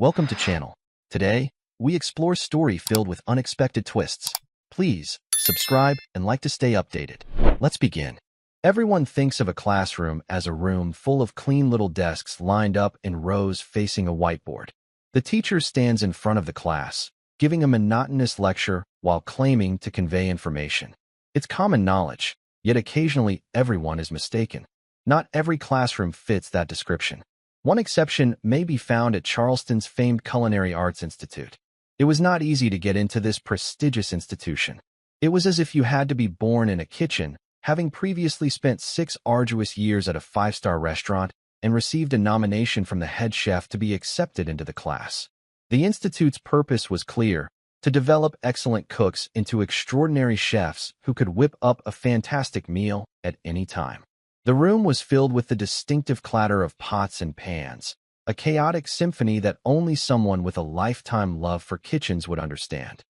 Welcome to channel. Today, we explore story filled with unexpected twists. Please, subscribe and like to stay updated. Let's begin. Everyone thinks of a classroom as a room full of clean little desks lined up in rows facing a whiteboard. The teacher stands in front of the class, giving a monotonous lecture while claiming to convey information. It's common knowledge, yet occasionally everyone is mistaken. Not every classroom fits that description. One exception may be found at Charleston's famed Culinary Arts Institute. It was not easy to get into this prestigious institution. It was as if you had to be born in a kitchen, having previously spent 6 arduous years at a 5-star restaurant and received a nomination from the head chef to be accepted into the class. The institute's purpose was clear: to develop excellent cooks into extraordinary chefs who could whip up a fantastic meal at any time. The room was filled with the distinctive clatter of pots and pans, a chaotic symphony that only someone with a lifetime love for kitchens would understand.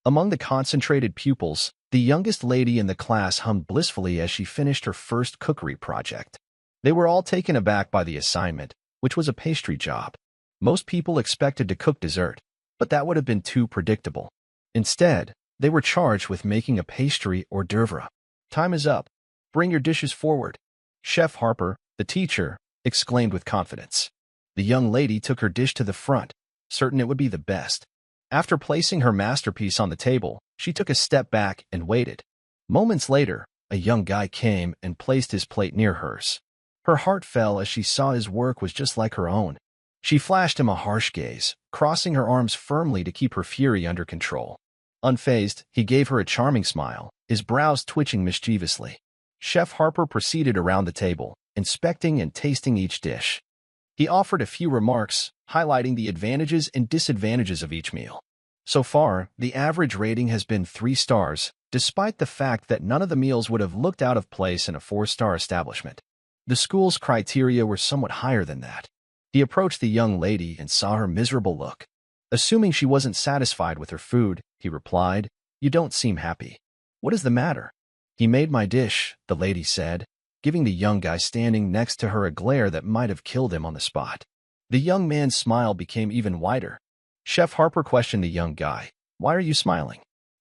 Among the concentrated pupils, the youngest lady in the class hummed blissfully as she finished her first cookery project. They were all taken aback by the assignment, which was a pastry job. Most people expected to cook dessert, but that would have been too predictable. Instead, they were charged with making a pastry hors d'oeuvre. "Time is up. Bring your dishes forward," Chef Harper, the teacher, exclaimed with confidence. The young lady took her dish to the front, certain it would be the best. After placing her masterpiece on the table, she took a step back and waited. Moments later, a young guy came and placed his plate near hers. Her heart fell as she saw his work was just like her own. She flashed him a harsh gaze, crossing her arms firmly to keep her fury under control. Unfazed, he gave her a charming smile, his brows twitching mischievously. Chef Harper proceeded around the table, inspecting and tasting each dish. He offered a few remarks, highlighting the advantages and disadvantages of each meal. So far, the average rating has been 3 stars, despite the fact that none of the meals would have looked out of place in a 4-star establishment. The school's criteria were somewhat higher than that. He approached the young lady and saw her miserable look. Assuming she wasn't satisfied with her food, he replied, "You don't seem happy. What is the matter?" "He made my dish," the lady said, giving the young guy standing next to her a glare that might have killed him on the spot. The young man's smile became even wider. Chef Harper questioned the young guy, "Why are you smiling?"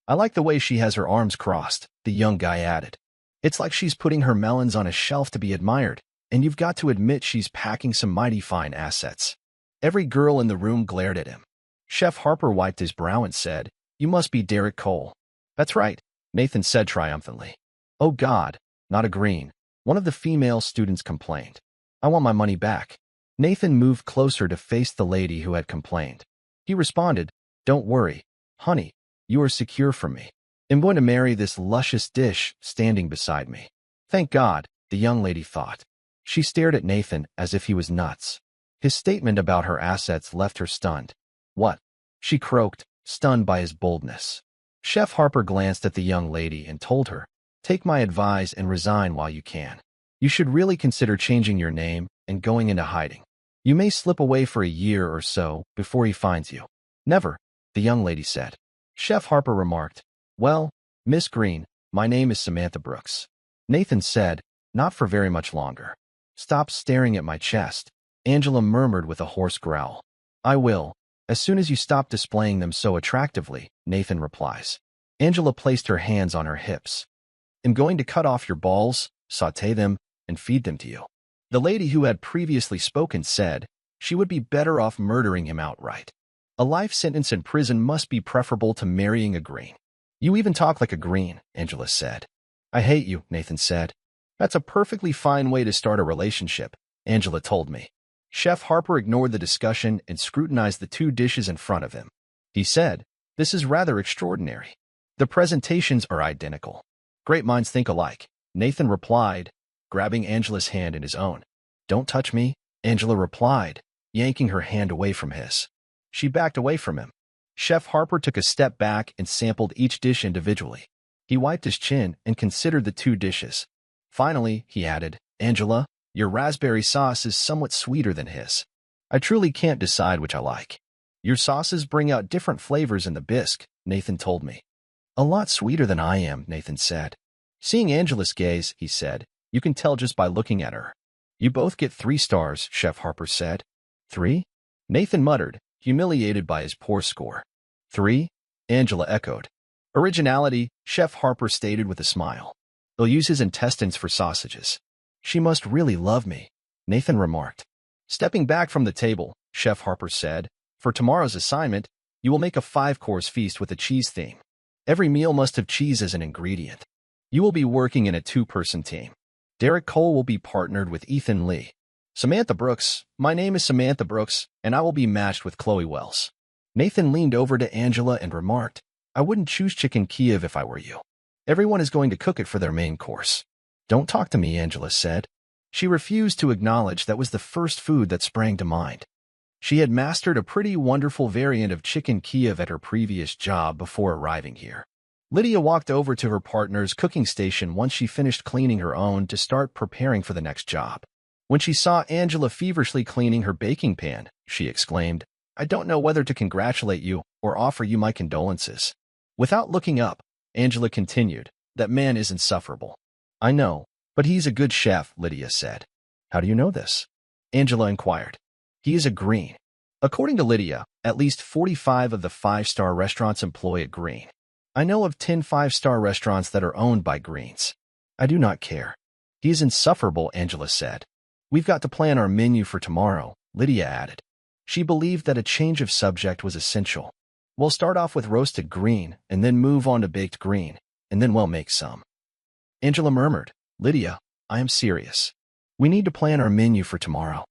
"I like the way she has her arms crossed," the young guy added. "It's like she's putting her melons on a shelf to be admired, and you've got to admit she's packing some mighty fine assets." Every girl in the room glared at him. Chef Harper wiped his brow and said, "You must be Derek Cole." "That's right," Nathan said triumphantly. "Oh God, not a green," one of the female students complained. "I want my money back." Nathan moved closer to face the lady who had complained. He responded, "Don't worry, honey, you are secure from me. I'm going to marry this luscious dish standing beside me." Thank God, the young lady thought. She stared at Nathan as if he was nuts. His statement about her assets left her stunned. "What?" she croaked, stunned by his boldness. Chef Harper glanced at the young lady and told her, "Take my advice and resign while you can. You should really consider changing your name and going into hiding. You may slip away for a year or so before he finds you." "Never," the young lady said. Chef Harper remarked, "Well, Miss Green, my name is Samantha Brooks." Nathan said, "Not for very much longer." "Stop staring at my chest," Angela murmured with a hoarse growl. "I will, as soon as you stop displaying them so attractively," Nathan replies. Angela placed her hands on her hips. "I'm going to cut off your balls, sauté them, and feed them to you." The lady who had previously spoken said she would be better off murdering him outright. A life sentence in prison must be preferable to marrying a green. "You even talk like a green," Angela said. "I hate you," Nathan said. "That's a perfectly fine way to start a relationship," Angela told me. Chef Harper ignored the discussion and scrutinized the 2 dishes in front of him. He said, "This is rather extraordinary. The presentations are identical." "Great minds think alike," Nathan replied, grabbing Angela's hand in his own. "Don't touch me," Angela replied, yanking her hand away from his. She backed away from him. Chef Harper took a step back and sampled each dish individually. He wiped his chin and considered the 2 dishes. Finally, he added, "Angela, your raspberry sauce is somewhat sweeter than his. I truly can't decide which I like." "Your sauces bring out different flavors in the bisque," Nathan told me. "A lot sweeter than I am," Nathan said. Seeing Angela's gaze, he said, "You can tell just by looking at her." "You both get 3 stars, Chef Harper said. 3? Nathan muttered, humiliated by his poor score. 3. Angela echoed. Originality, Chef Harper stated with a smile. He'll use his intestines for sausages. She must really love me, Nathan remarked. Stepping back from the table, Chef Harper said, for tomorrow's assignment, you will make a 5-course feast with a cheese theme. Every meal must have cheese as an ingredient. You will be working in a 2-person team. Derek Cole will be partnered with Ethan Lee. Samantha Brooks, my name is Samantha Brooks, and I will be matched with Chloe Wells. Nathan leaned over to Angela and remarked, I wouldn't choose chicken Kiev if I were you. Everyone is going to cook it for their main course. Don't talk to me, Angela said. She refused to acknowledge that was the first food that sprang to mind. She had mastered a pretty wonderful variant of chicken Kiev at her previous job before arriving here. Lydia walked over to her partner's cooking station once she finished cleaning her own to start preparing for the next job. When she saw Angela feverishly cleaning her baking pan, she exclaimed, I don't know whether to congratulate you or offer you my condolences. Without looking up, Angela continued, that man is insufferable. I know, but he's a good chef, Lydia said. How do you know this? Angela inquired. He is a Green. According to Lydia, at least 45 of the 5-star restaurants employ a Green. I know of 10 5-star restaurants that are owned by Greens. I do not care. He is insufferable, Angela said. We've got to plan our menu for tomorrow, Lydia added. She believed that a change of subject was essential. We'll start off with roasted green, and then move on to baked green, and then we'll make some. Angela murmured, Lydia, I am serious. We need to plan our menu for tomorrow.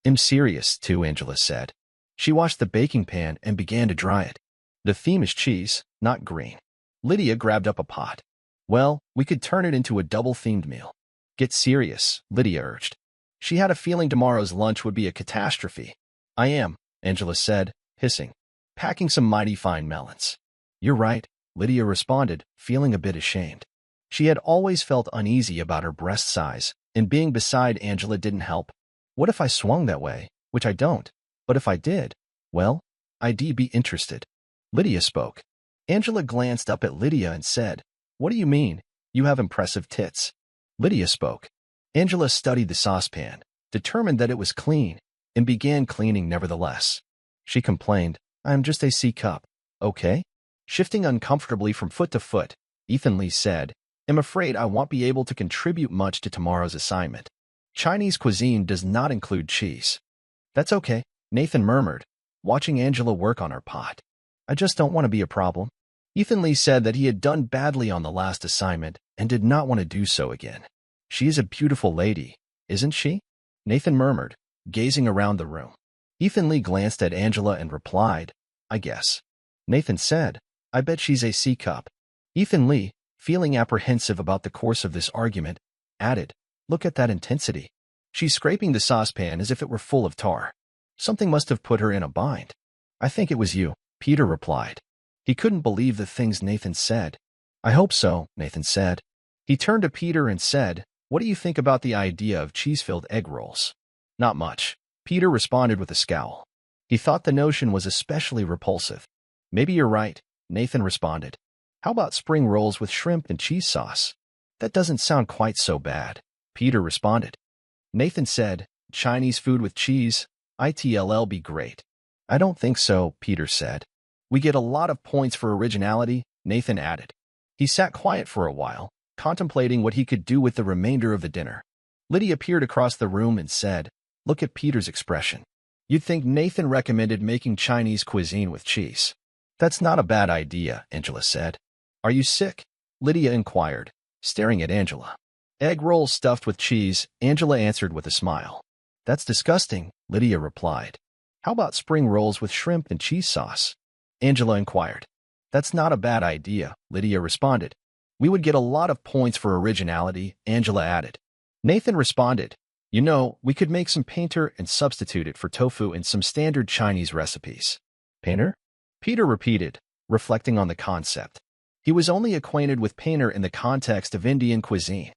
I'm serious, too, Angela said. She washed the baking pan and began to dry it. The theme is cheese, not green. Lydia grabbed up a pot. Well, we could turn it into a double-themed meal. Get serious, Lydia urged. She had a feeling tomorrow's lunch would be a catastrophe. I am, Angela said, hissing, packing some mighty fine melons. You're right, Lydia responded, feeling a bit ashamed. She had always felt uneasy about her breast size, and being beside Angela didn't help. What if I swung that way? Which I don't. But if I did, well, I'd be interested. Lydia spoke. Angela glanced up at Lydia and said, What do you mean? You have impressive tits. Lydia spoke. Angela studied the saucepan, determined that it was clean, and began cleaning nevertheless. She complained, I am just a C-cup, okay? Shifting uncomfortably from foot to foot, Ethan Lee said, I'm afraid I won't be able to contribute much to tomorrow's assignment. Chinese cuisine does not include cheese. That's okay, Nathan murmured, watching Angela work on her pot. I just don't want to be a problem. Ethan Lee said that he had done badly on the last assignment and did not want to do so again. She is a beautiful lady, isn't she? Nathan murmured, gazing around the room. Ethan Lee glanced at Angela and replied, I guess. Nathan said, I bet she's a C-cup. Ethan Lee, feeling apprehensive about the course of this argument, added, Look at that intensity. She's scraping the saucepan as if it were full of tar. Something must have put her in a bind. I think it was you, Peter replied. He couldn't believe the things Nathan said. I hope so, Nathan said. He turned to Peter and said, What do you think about the idea of cheese-filled egg rolls? Not much, Peter responded with a scowl. He thought the notion was especially repulsive. Maybe you're right, Nathan responded. How about spring rolls with shrimp and cheese sauce? That doesn't sound quite so bad, Peter responded. Nathan said, Chinese food with cheese, it'll be great. I don't think so, Peter said. We get a lot of points for originality, Nathan added. He sat quiet for a while, contemplating what he could do with the remainder of the dinner. Lydia peered across the room and said, Look at Peter's expression. You'd think Nathan recommended making Chinese cuisine with cheese. That's not a bad idea, Angela said. Are you sick? Lydia inquired, staring at Angela. Egg rolls stuffed with cheese, Angela answered with a smile. That's disgusting, Lydia replied. How about spring rolls with shrimp and cheese sauce? Angela inquired. That's not a bad idea, Lydia responded. We would get a lot of points for originality, Angela added. Nathan responded, You know, we could make some painter and substitute it for tofu in some standard Chinese recipes. Painter? Peter repeated, reflecting on the concept. He was only acquainted with painter in the context of Indian cuisine.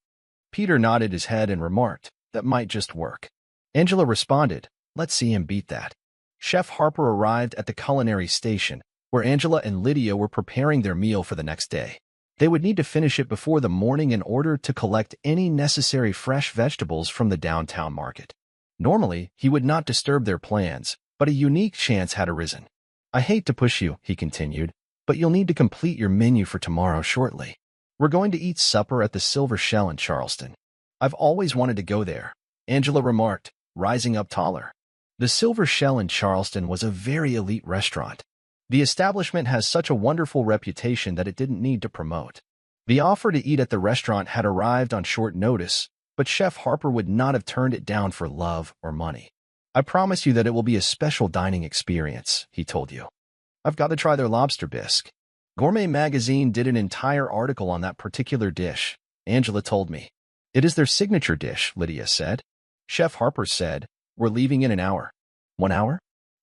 Peter nodded his head and remarked, That might just work. Angela responded, Let's see him beat that. Chef Harper arrived at the culinary station, where Angela and Lydia were preparing their meal for the next day. They would need to finish it before the morning in order to collect any necessary fresh vegetables from the downtown market. Normally, he would not disturb their plans, But a unique chance had arisen. I hate to push you, he continued, but you'll need to complete your menu for tomorrow shortly. We're going to eat supper at the Silver Shell in Charleston. I've always wanted to go there, Angela remarked, rising up taller. The Silver Shell in Charleston was a very elite restaurant. The establishment has such a wonderful reputation that it didn't need to promote. The offer to eat at the restaurant had arrived on short notice, but Chef Harper would not have turned it down for love or money. I promise you that it will be a special dining experience, he told you. I've got to try their lobster bisque. Gourmet Magazine did an entire article on that particular dish, Angela told me. It is their signature dish, Lydia said. Chef Harper said, we're leaving in an hour. 1 hour?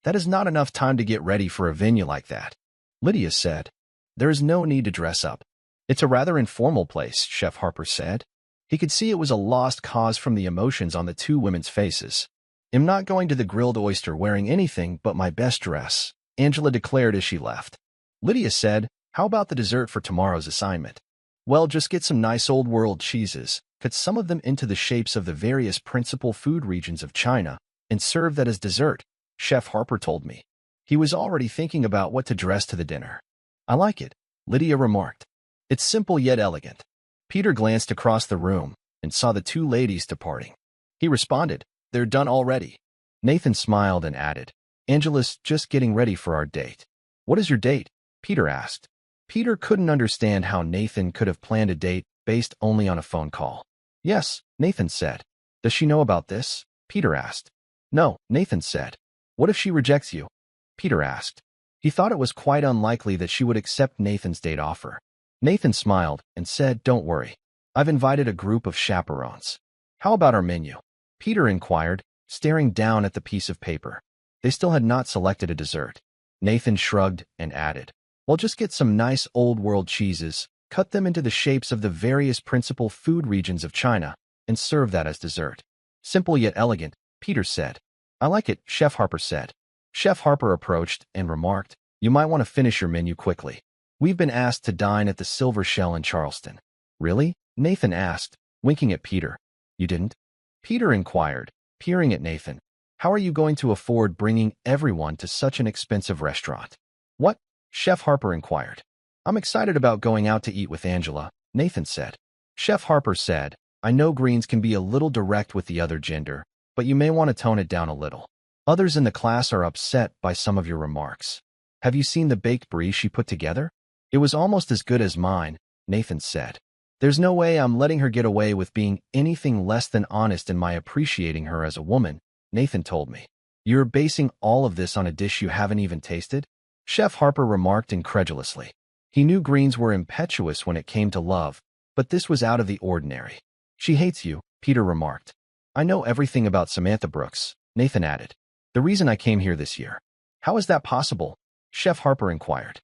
That is not enough time to get ready for a venue like that. Lydia said, there is no need to dress up. It's a rather informal place, Chef Harper said. He could see it was a lost cause from the emotions on the two women's faces. I'm not going to the Grilled Oyster wearing anything but my best dress, Angela declared as she left. Lydia said, how about the dessert for tomorrow's assignment? Well, just get some nice old world cheeses, cut some of them into the shapes of the various principal food regions of China, and serve that as dessert, Chef Harper told me. He was already thinking about what to dress to the dinner. I like it, Lydia remarked. It's simple yet elegant. Peter glanced across the room and saw the two ladies departing. He responded, they're done already. Nathan smiled and added, Angela's just getting ready for our date. What is your date? Peter asked. Peter couldn't understand how Nathan could have planned a date based only on a phone call. Yes, Nathan said. Does she know about this? Peter asked. No, Nathan said. What if she rejects you? Peter asked. He thought it was quite unlikely that she would accept Nathan's date offer. Nathan smiled and said, don't worry. I've invited a group of chaperones. How about our menu? Peter inquired, staring down at the piece of paper. They still had not selected a dessert. Nathan shrugged and added, well, just get some nice old-world cheeses, cut them into the shapes of the various principal food regions of China, and serve that as dessert. Simple yet elegant, Peter said. I like it, Chef Harper said. Chef Harper approached and remarked, you might want to finish your menu quickly. We've been asked to dine at the Silver Shell in Charleston. Really? Nathan asked, winking at Peter. You didn't? Peter inquired, peering at Nathan. How are you going to afford bringing everyone to such an expensive restaurant? What? Chef Harper inquired. I'm excited about going out to eat with Angela, Nathan said. Chef Harper said, I know Greens can be a little direct with the other gender, but you may want to tone it down a little. Others in the class are upset by some of your remarks. Have you seen the baked brie she put together? It was almost as good as mine, Nathan said. There's no way I'm letting her get away with being anything less than honest in my appreciating her as a woman, Nathan told me. You're basing all of this on a dish you haven't even tasted? Chef Harper remarked incredulously. He knew Greens were impetuous when it came to love, but this was out of the ordinary. She hates you, Peter remarked. I know everything about Samantha Brooks, Nathan added. The reason I came here this year. How is that possible? Chef Harper inquired.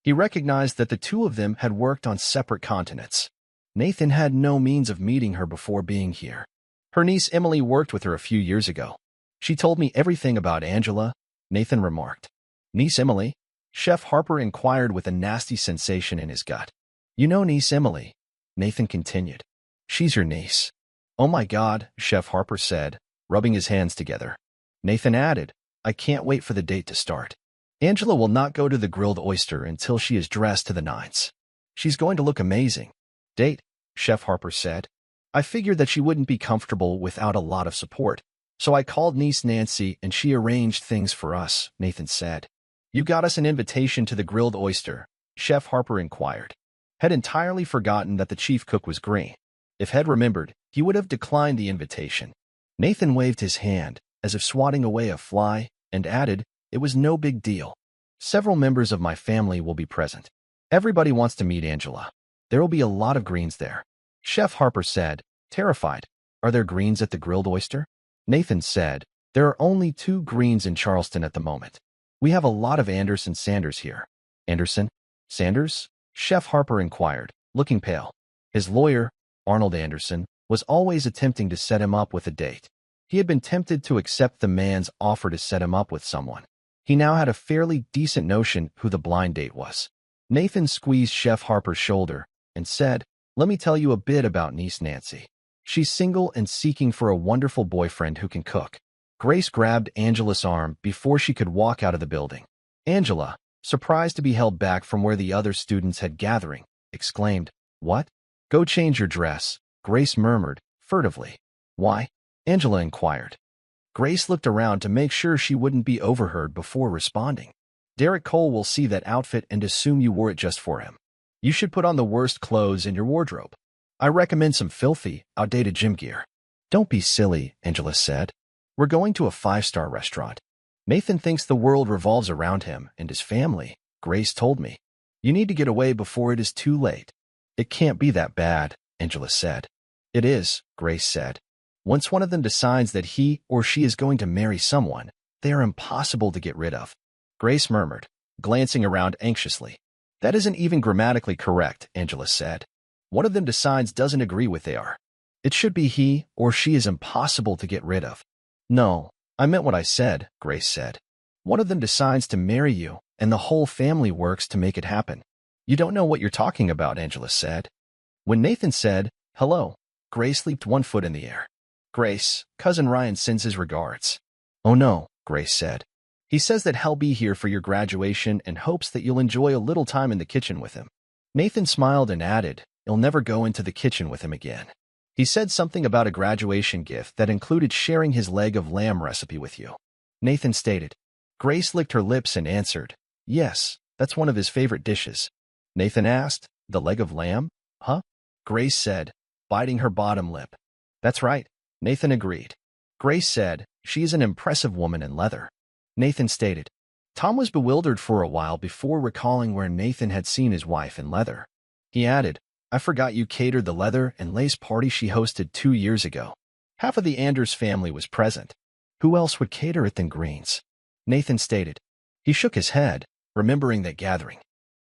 He recognized that the two of them had worked on separate continents. Nathan had no means of meeting her before being here. Her niece Emily worked with her a few years ago. She told me everything about Angela, Nathan remarked. Niece Emily? Chef Harper inquired with a nasty sensation in his gut. You know niece Emily, Nathan continued. She's your niece. Oh my God, Chef Harper said, rubbing his hands together. Nathan added, I can't wait for the date to start. Angela will not go to the Grilled Oyster until she is dressed to the nines. She's going to look amazing. Date, Chef Harper said. I figured that she wouldn't be comfortable without a lot of support, so I called niece Nancy and she arranged things for us, Nathan said. You got us an invitation to the Grilled Oyster, Chef Harper inquired. Had entirely forgotten that the chief cook was green. If Head remembered, he would have declined the invitation. Nathan waved his hand, as if swatting away a fly, and added, it was no big deal. Several members of my family will be present. Everybody wants to meet Angela. There will be a lot of Greens there. Chef Harper said, terrified. Are there Greens at the Grilled Oyster? Nathan said, there are only 2 Greens in Charleston at the moment. We have a lot of Anderson Sanders here. Anderson? Sanders? Chef Harper inquired, looking pale. His lawyer, Arnold Anderson, was always attempting to set him up with a date. He had been tempted to accept the man's offer to set him up with someone. He now had a fairly decent notion who the blind date was. Nathan squeezed Chef Harper's shoulder and said, let me tell you a bit about niece Nancy. She's single and seeking for a wonderful boyfriend who can cook. Grace grabbed Angela's arm before she could walk out of the building. Angela, surprised to be held back from where the other students had gathering, exclaimed, "What? Go change your dress," Grace murmured, furtively. "Why?" Angela inquired. Grace looked around to make sure she wouldn't be overheard before responding. "Derek Cole will see that outfit and assume you wore it just for him. You should put on the worst clothes in your wardrobe. I recommend some filthy, outdated gym gear." "Don't be silly," Angela said. "We're going to a 5-star restaurant. Nathan thinks the world revolves around him and his family," Grace told me. "You need to get away before it is too late." "It can't be that bad," Angela said. "It is," Grace said. "Once one of them decides that he or she is going to marry someone, they are impossible to get rid of." Grace murmured, glancing around anxiously. "That isn't even grammatically correct," Angela said. "One of them decides doesn't agree with they are. It should be he or she is impossible to get rid of." "No, I meant what I said," Grace said. "One of them decides to marry you, and the whole family works to make it happen." "You don't know what you're talking about," Angela said. When Nathan said, "Hello," Grace leaped one foot in the air. "Grace, Cousin Ryan sends his regards." "Oh no," Grace said. "He says that he'll be here for your graduation and hopes that you'll enjoy a little time in the kitchen with him." Nathan smiled and added, "You'll never go into the kitchen with him again." He said something about a graduation gift that included sharing his leg of lamb recipe with you. Nathan stated. Grace licked her lips and answered, "Yes, that's one of his favorite dishes." Nathan asked, "The leg of lamb? Huh?" Grace said, biting her bottom lip. "That's right," Nathan agreed. Grace said, "She is an impressive woman in leather." Nathan stated. Tom was bewildered for a while before recalling where Nathan had seen his wife in leather. He added, "I forgot you catered the leather and lace party she hosted 2 years ago. Half of the Anders family was present. Who else would cater it than Greens?" Nathan stated. He shook his head, remembering that gathering.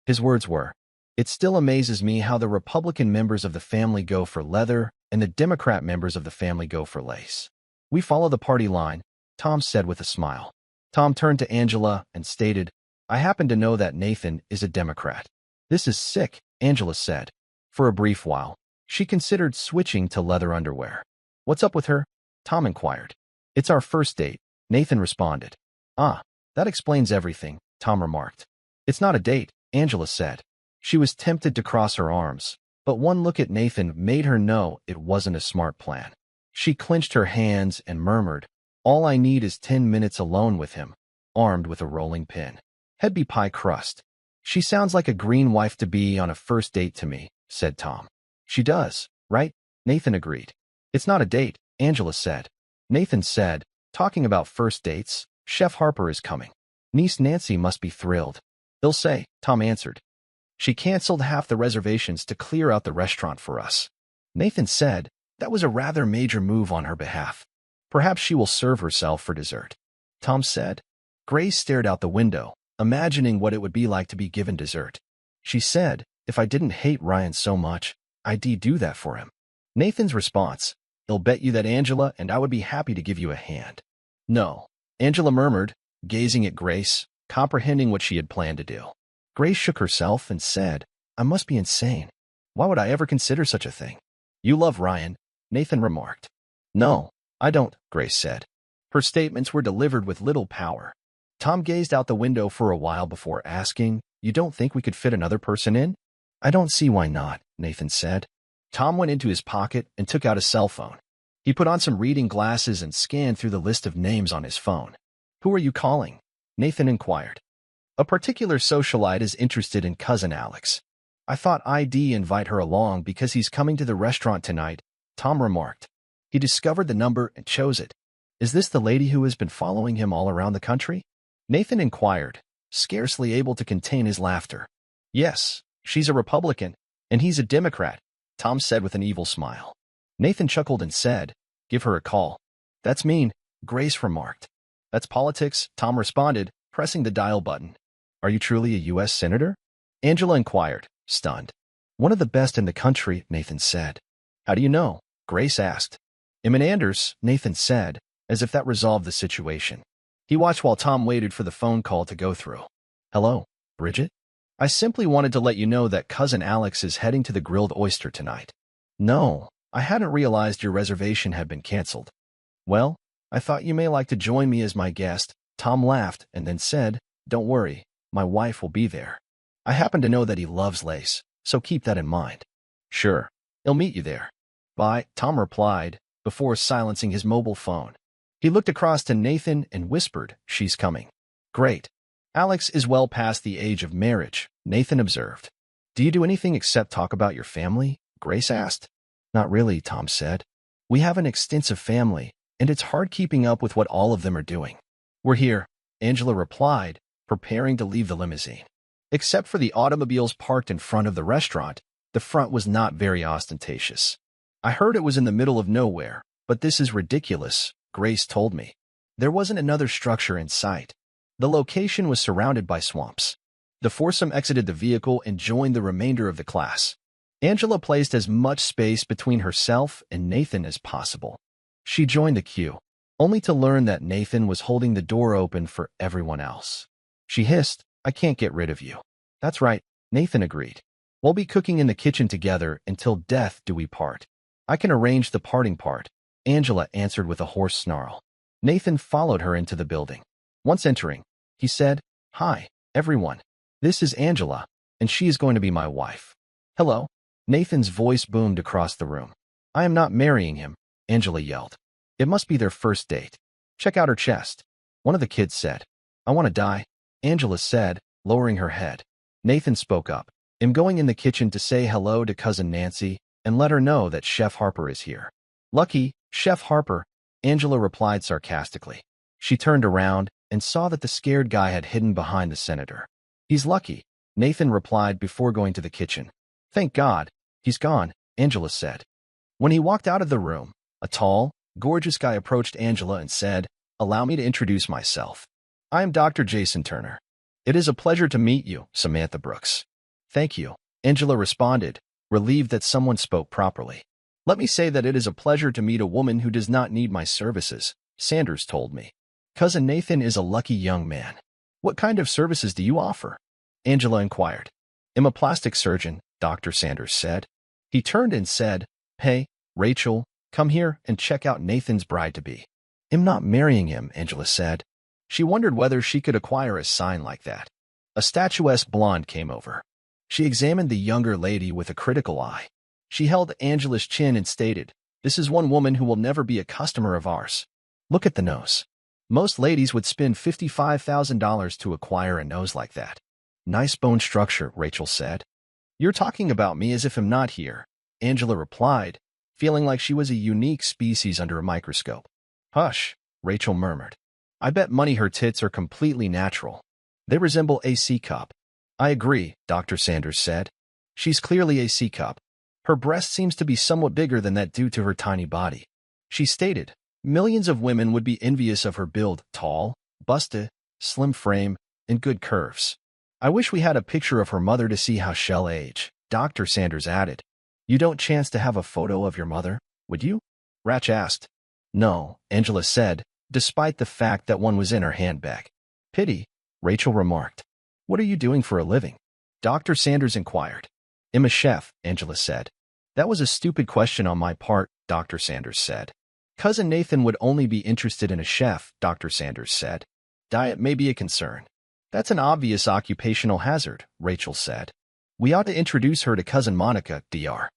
His words were, "It still amazes me how the Republican members of the family go for leather and the Democrat members of the family go for lace. We follow the party line," Tom said with a smile. Tom turned to Angela and stated, "I happen to know that Nathan is a Democrat." "This is sick," Angela said. For a brief while, she considered switching to leather underwear. "What's up with her?" Tom inquired. "It's our first date," Nathan responded. "Ah, that explains everything," Tom remarked. "It's not a date," Angela said. She was tempted to cross her arms, but one look at Nathan made her know it wasn't a smart plan. She clenched her hands and murmured, "All I need is 10 minutes alone with him," armed with a rolling pin. "He'd pie crust." "She sounds like a green wife-to-be on a first date to me," said Tom. "She does, right?" Nathan agreed. "It's not a date," Angela said. Nathan said, "Talking about first dates, Chef Harper is coming. Niece Nancy must be thrilled." "They'll say," Tom answered. "She canceled half the reservations to clear out the restaurant for us." Nathan said that was a rather major move on her behalf. "Perhaps she will serve herself for dessert." Tom said. Grace stared out the window, imagining what it would be like to be given dessert. She said, "If I didn't hate Ryan so much, I'd do that for him." Nathan's response, "I'll bet you that Angela and I would be happy to give you a hand." "No," Angela murmured, gazing at Grace, comprehending what she had planned to do. Grace shook herself and said, "I must be insane. Why would I ever consider such a thing?" "You love Ryan," Nathan remarked. "No, I don't," Grace said. Her statements were delivered with little power. Tom gazed out the window for a while before asking, "You don't think we could fit another person in?" "I don't see why not," Nathan said. Tom went into his pocket and took out a cell phone. He put on some reading glasses and scanned through the list of names on his phone. "Who are you calling?" Nathan inquired. "A particular socialite is interested in Cousin Alex. I thought I'd invite her along because he's coming to the restaurant tonight," Tom remarked. He discovered the number and chose it. "Is this the lady who has been following him all around the country?" Nathan inquired, scarcely able to contain his laughter. "Yes, she's a Republican, and he's a Democrat," Tom said with an evil smile. Nathan chuckled and said, "Give her a call." "That's mean," Grace remarked. "That's politics," Tom responded, pressing the dial button. "Are you truly a U.S. Senator?" Angela inquired, stunned. "One of the best in the country," Nathan said. "How do you know?" Grace asked. "Emin Anders," Nathan said, as if that resolved the situation. He watched while Tom waited for the phone call to go through. "Hello, Bridget? I simply wanted to let you know that Cousin Alex is heading to the Grilled Oyster tonight." "No, I hadn't realized your reservation had been canceled." "Well, I thought you may like to join me as my guest. Tom laughed and then said, Don't worry, my wife will be there. I happen to know that he loves lace, so keep that in mind. Sure, he'll meet you there. Bye, Tom replied, before silencing his mobile phone. He looked across to Nathan and whispered, She's coming. Great. Alex is well past the age of marriage, Nathan observed. Do you do anything except talk about your family? Grace asked. Not really, Tom said. We have an extensive family, and it's hard keeping up with what all of them are doing. We're here, Angela replied, preparing to leave the limousine. Except for the automobiles parked in front of the restaurant, the front was not very ostentatious. I heard it was in the middle of nowhere, but this is ridiculous, Grace told me. There wasn't another structure in sight. The location was surrounded by swamps. The foursome exited the vehicle and joined the remainder of the class. Angela placed as much space between herself and Nathan as possible. She joined the queue, only to learn that Nathan was holding the door open for everyone else. She hissed, I can't get rid of you. That's right, Nathan agreed. We'll be cooking in the kitchen together until death do we part. I can arrange the parting part, Angela answered with a hoarse snarl. Nathan followed her into the building. Once entering, he said, Hi, everyone. This is Angela, and she is going to be my wife. Hello. Nathan's voice boomed across the room. I am not marrying him, Angela yelled. It must be their first date. Check out her chest. One of the kids said. I want to die, Angela said, lowering her head. Nathan spoke up. I'm going in the kitchen to say hello to cousin Nancy and let her know that Chef Harper is here. Lucky, Chef Harper, Angela replied sarcastically. She turned around and saw that the scared guy had hidden behind the senator. He's lucky, Nathan replied before going to the kitchen. Thank God, he's gone, Angela said. When he walked out of the room, a tall, gorgeous guy approached Angela and said, Allow me to introduce myself. I am Dr. Jason Turner. It is a pleasure to meet you, Samantha Brooks. Thank you, Angela responded, relieved that someone spoke properly. Let me say that it is a pleasure to meet a woman who does not need my services, Sanders told me. Cousin Nathan is a lucky young man. What kind of services do you offer? Angela inquired. I'm a plastic surgeon, Dr. Sanders said. He turned and said, Hey, Rachel, come here and check out Nathan's bride-to-be. I'm not marrying him, Angela said. She wondered whether she could acquire a sign like that. A statuesque blonde came over. She examined the younger lady with a critical eye. She held Angela's chin and stated, This is one woman who will never be a customer of ours. Look at the nose. Most ladies would spend $55,000 to acquire a nose like that. Nice bone structure, Rachel said. You're talking about me as if I'm not here, Angela replied, feeling like she was a unique species under a microscope. Hush, Rachel murmured. I bet money her tits are completely natural. They resemble a C cup. I agree, Dr. Sanders said. She's clearly a C cup. Her breast seems to be somewhat bigger than that due to her tiny body. She stated, millions of women would be envious of her build, tall, busted, slim frame, and good curves. I wish we had a picture of her mother to see how she'll age, Dr. Sanders added. You don't chance to have a photo of your mother, would you? Ratch asked. No, Angela said, despite the fact that one was in her handbag. Pity, Rachel remarked. What are you doing for a living? Dr. Sanders inquired. I'm a chef, Angela said. That was a stupid question on my part, Dr. Sanders said. Cousin Nathan would only be interested in a chef, Dr. Sanders said. Diet may be a concern. That's an obvious occupational hazard, Rachel said. We ought to introduce her to Cousin Monica, Dr.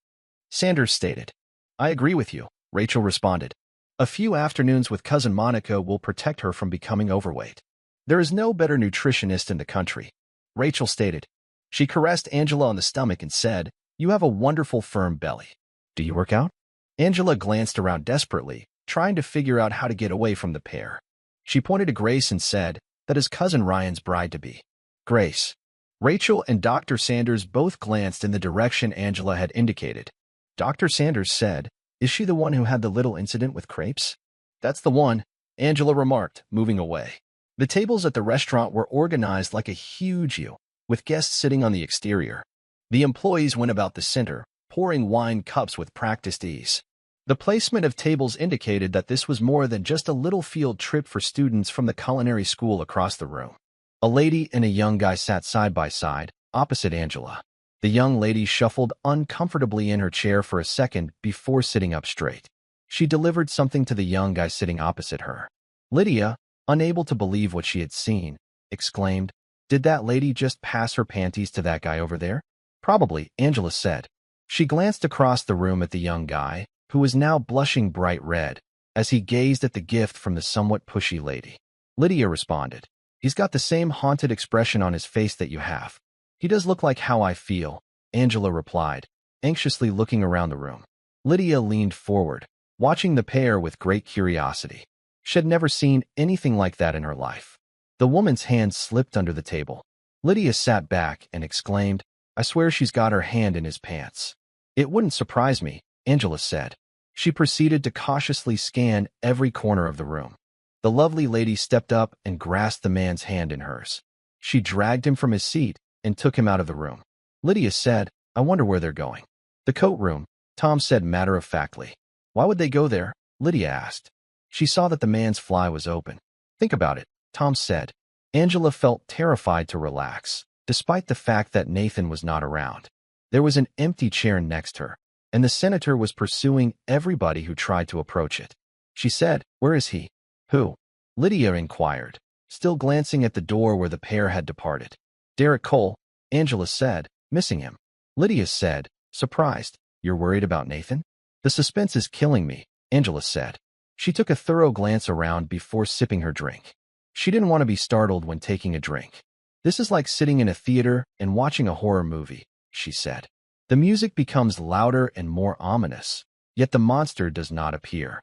Sanders stated. I agree with you, Rachel responded. A few afternoons with Cousin Monica will protect her from becoming overweight. There is no better nutritionist in the country, Rachel stated. She caressed Angela on the stomach and said, You have a wonderful firm belly. Do you work out? Angela glanced around desperately, trying to figure out how to get away from the pair. She pointed to Grace and said, That is Cousin Ryan's bride-to-be. Grace. Rachel and Dr. Sanders both glanced in the direction Angela had indicated. Dr. Sanders said, Is she the one who had the little incident with crepes? That's the one, Angela remarked, moving away. The tables at the restaurant were organized like a huge U, with guests sitting on the exterior. The employees went about the center, pouring wine cups with practiced ease. The placement of tables indicated that this was more than just a little field trip for students from the culinary school across the room. A lady and a young guy sat side by side, opposite Angela. The young lady shuffled uncomfortably in her chair for a second before sitting up straight. She delivered something to the young guy sitting opposite her. Lydia, unable to believe what she had seen, exclaimed, "Did that lady just pass her panties to that guy over there?" "Probably," Angela said. She glanced across the room at the young guy, who was now blushing bright red, as he gazed at the gift from the somewhat pushy lady. Lydia responded, "He's got the same haunted expression on his face that you have." "He does look like how I feel," Angela replied, anxiously looking around the room. Lydia leaned forward, watching the pair with great curiosity. She had never seen anything like that in her life. The woman's hand slipped under the table. Lydia sat back and exclaimed, "I swear she's got her hand in his pants." "It wouldn't surprise me," Angela said. She proceeded to cautiously scan every corner of the room. The lovely lady stepped up and grasped the man's hand in hers. She dragged him from his seat and took him out of the room. Lydia said, "I wonder where they're going." "The coat room," Tom said matter-of-factly. "Why would they go there?" Lydia asked. She saw that the man's fly was open. "Think about it," Tom said. Angela felt terrified to relax, despite the fact that Nathan was not around. There was an empty chair next to her, and the senator was pursuing everybody who tried to approach it. She said, "Where is he?" "Who?" Lydia inquired, still glancing at the door where the pair had departed. "Derek Cole," Angela said, "missing him." Lydia said, surprised, "You're worried about Nathan?" "The suspense is killing me," Angela said. She took a thorough glance around before sipping her drink. She didn't want to be startled when taking a drink. "This is like sitting in a theater and watching a horror movie," she said. The music becomes louder and more ominous, yet the monster does not appear.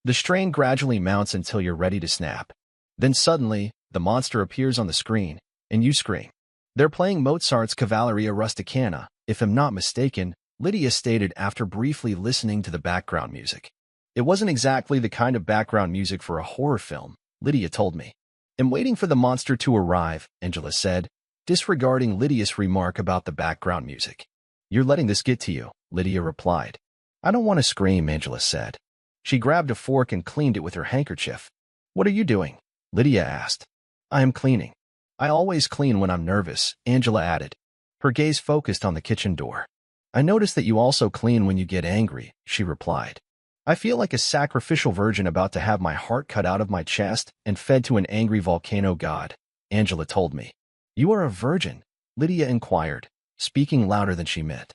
The strain gradually mounts until you're ready to snap. Then suddenly, the monster appears on the screen, and you scream. "They're playing Mozart's Cavalleria Rusticana, if I'm not mistaken," Lydia stated after briefly listening to the background music. "It wasn't exactly the kind of background music for a horror film," Lydia told me. "I'm waiting for the monster to arrive," Angela said, disregarding Lydia's remark about the background music. "You're letting this get to you," Lydia replied. "I don't want to scream," Angela said. She grabbed a fork and cleaned it with her handkerchief. "What are you doing?" Lydia asked. "I am cleaning. I always clean when I'm nervous," Angela added. Her gaze focused on the kitchen door. "I noticed that you also clean when you get angry," she replied. "I feel like a sacrificial virgin about to have my heart cut out of my chest and fed to an angry volcano god," Angela told me. "You are a virgin?" Lydia inquired, speaking louder than she meant.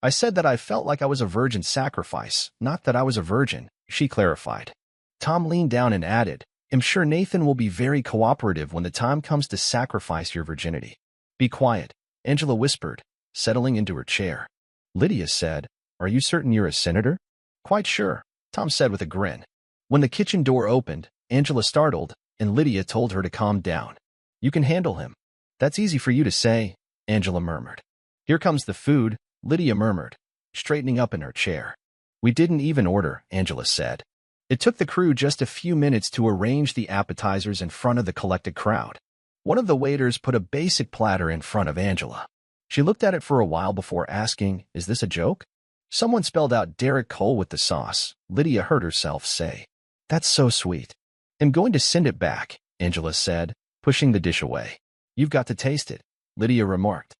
"I said that I felt like I was a virgin sacrifice, not that I was a virgin," she clarified. Tom leaned down and added, "I'm sure Nathan will be very cooperative when the time comes to sacrifice your virginity." "Be quiet," Angela whispered, settling into her chair. Lydia said, "Are you certain you're a senator?" "Quite sure," Tom said with a grin. When the kitchen door opened, Angela startled, and Lydia told her to calm down. "You can handle him." "That's easy for you to say," Angela murmured. "Here comes the food," Lydia murmured, straightening up in her chair. "We didn't even order," Angela said. It took the crew just a few minutes to arrange the appetizers in front of the collected crowd. One of the waiters put a basic platter in front of Angela. She looked at it for a while before asking, "Is this a joke?" Someone spelled out Derek Cole with the sauce, Lydia heard herself say. "That's so sweet." "I'm going to send it back," Angela said, pushing the dish away. "You've got to taste it," Lydia remarked.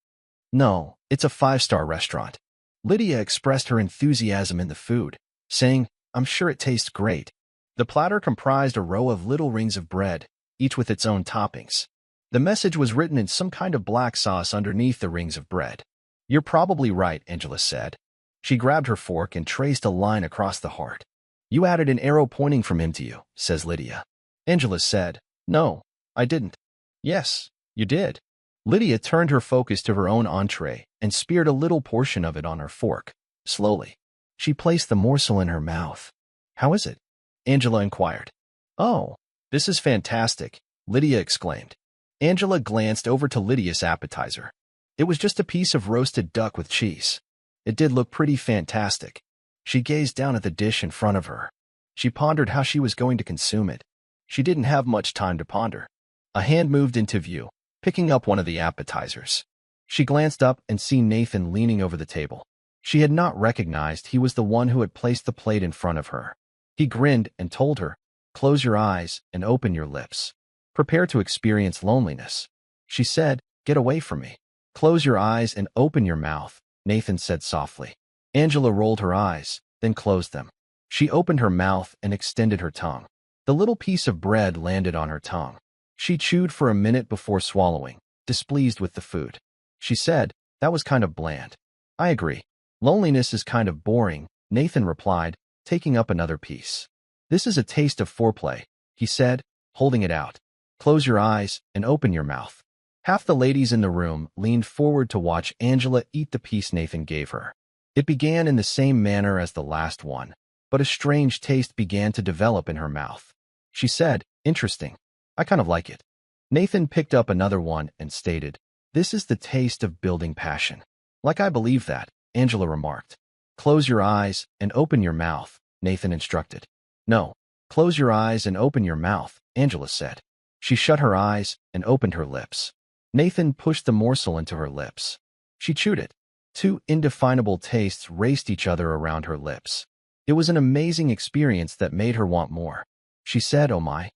"No, it's a 5-star restaurant." Lydia expressed her enthusiasm in the food, saying, "I'm sure it tastes great." The platter comprised a row of little rings of bread, each with its own toppings. The message was written in some kind of black sauce underneath the rings of bread. "You're probably right," Angela said. She grabbed her fork and traced a line across the heart. "You added an arrow pointing from him to you," says Lydia. Angela said, "No, I didn't." "Yes, you did." Lydia turned her focus to her own entree and speared a little portion of it on her fork. Slowly, she placed the morsel in her mouth. "How is it?" Angela inquired. "Oh, this is fantastic," Lydia exclaimed. Angela glanced over to Lydia's appetizer. It was just a piece of roasted duck with cheese. It did look pretty fantastic. She gazed down at the dish in front of her. She pondered how she was going to consume it. She didn't have much time to ponder. A hand moved into view, picking up one of the appetizers. She glanced up and seen Nathan leaning over the table. She had not recognized he was the one who had placed the plate in front of her. He grinned and told her, "Close your eyes and open your lips. Prepare to experience loneliness." She said, "Get away from me." "Close your eyes and open your mouth," Nathan said softly. Angela rolled her eyes, then closed them. She opened her mouth and extended her tongue. The little piece of bread landed on her tongue. She chewed for a minute before swallowing, displeased with the food. She said, "That was kind of bland." "I agree. Loneliness is kind of boring," Nathan replied, taking up another piece. "This is a taste of foreplay," he said, holding it out. "Close your eyes and open your mouth." Half the ladies in the room leaned forward to watch Angela eat the piece Nathan gave her. It began in the same manner as the last one, but a strange taste began to develop in her mouth. She said, "Interesting. I kind of like it." Nathan picked up another one and stated, "This is the taste of building passion." "Like I believe that," Angela remarked. "Close your eyes and open your mouth," Nathan instructed. "No, close your eyes and open your mouth," Angela said. She shut her eyes and opened her lips. Nathan pushed the morsel into her lips. She chewed it. Two indefinable tastes raced each other around her lips. It was an amazing experience that made her want more. She said, "Oh my."